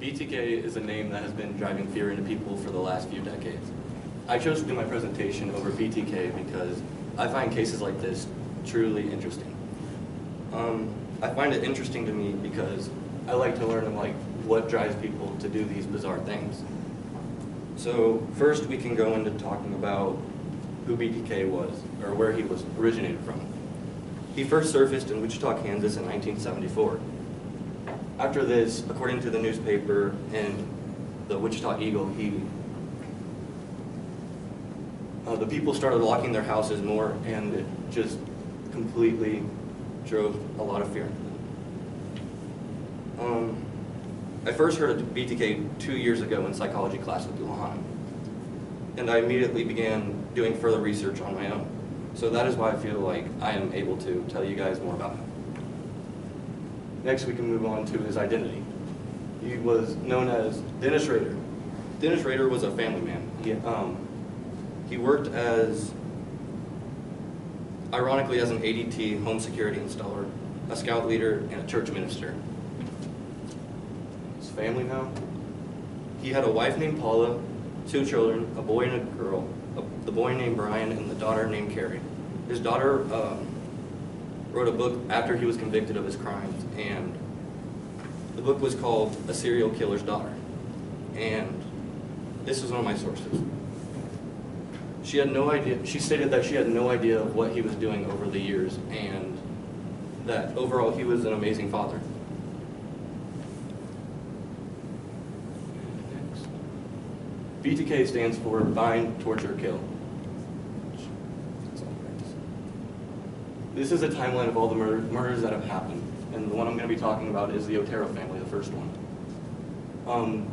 BTK is a name that has been driving fear into people for the last few decades. I chose to do my presentation over BTK because I find cases like this truly interesting. I find it interesting to me because I like to learn what drives people to do these bizarre things. So first we can go into talking about who BTK was, or where he was originated from. He first surfaced in Wichita, Kansas in 1974. After this, according to the newspaper and the Wichita Eagle, the people started locking their houses more, and it just completely drove a lot of fear into them. I first heard of BTK 2 years ago in psychology class with Luhan, and I immediately began doing further research on my own. So that is why I feel like I am able to tell you guys more about him. Next, we can move on to his identity. He was known as Dennis Rader. Dennis Rader was a family man. He worked ironically, as an ADT home security installer, a scout leader, and a church minister. His family now? He had a wife named Paula, 2 children, a boy and a girl, the boy named Brian, and the daughter named Carrie. His daughter wrote a book after he was convicted of his crimes, and the book was called A Serial Killer's Daughter. And this was one of my sources. She had no idea. She stated that she had no idea of what he was doing over the years, and that overall he was an amazing father. Next. BTK stands for Bind, Torture, Kill. This is a timeline of all the murders that have happened, and the one I'm going to be talking about is the Otero family, the first one.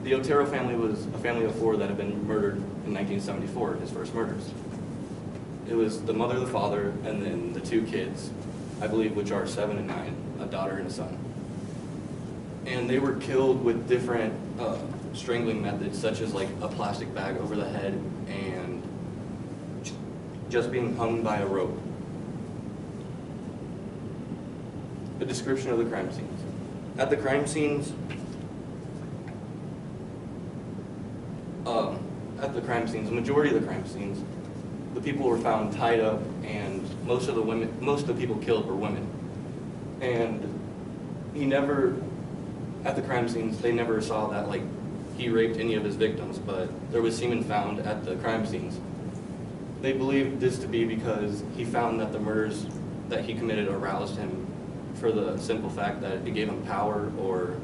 The Otero family was a family of 4 that had been murdered in 1974, his first murders. It was the mother, the father, and then the 2 kids, I believe, which are 7 and 9, a daughter and a son. And they were killed with different strangling methods, such as a plastic bag over the head and just being hung by a rope. A description of the crime scenes. At the crime scenes, the majority of the crime scenes, the people were found tied up, and most of the people killed were women. And at the crime scenes, they never saw that he raped any of his victims, but there was semen found at the crime scenes. They believed this to be because he found that the murders that he committed aroused him, for the simple fact that it gave him power, or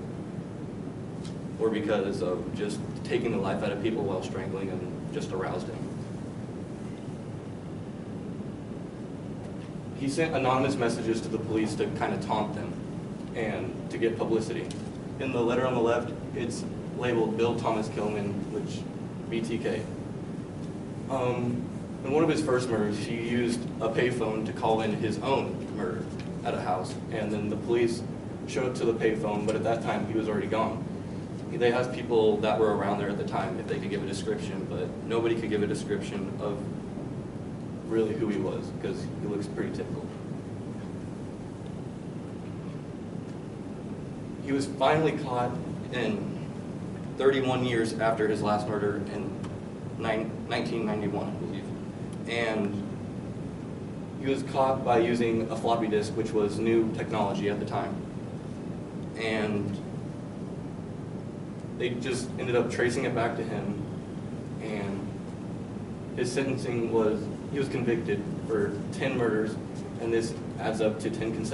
because of just taking the life out of people while strangling them just aroused him. He sent anonymous messages to the police to kind of taunt them and to get publicity. In the letter on the left, it's labeled Bill Thomas Killman, which BTK. In one of his first murders, he used a payphone to call in his own murder at a house, and then the police showed up to the payphone, but at that time he was already gone. They asked people that were around there at the time if they could give a description, but nobody could give a description of really who he was, because he looks pretty typical. He was finally caught in 31 years after his last murder in 1991, I believe. And he was caught by using a floppy disk, which was new technology at the time. And they just ended up tracing it back to him, and his sentencing was, he was convicted for 10 murders, and this adds up to 10 consecutive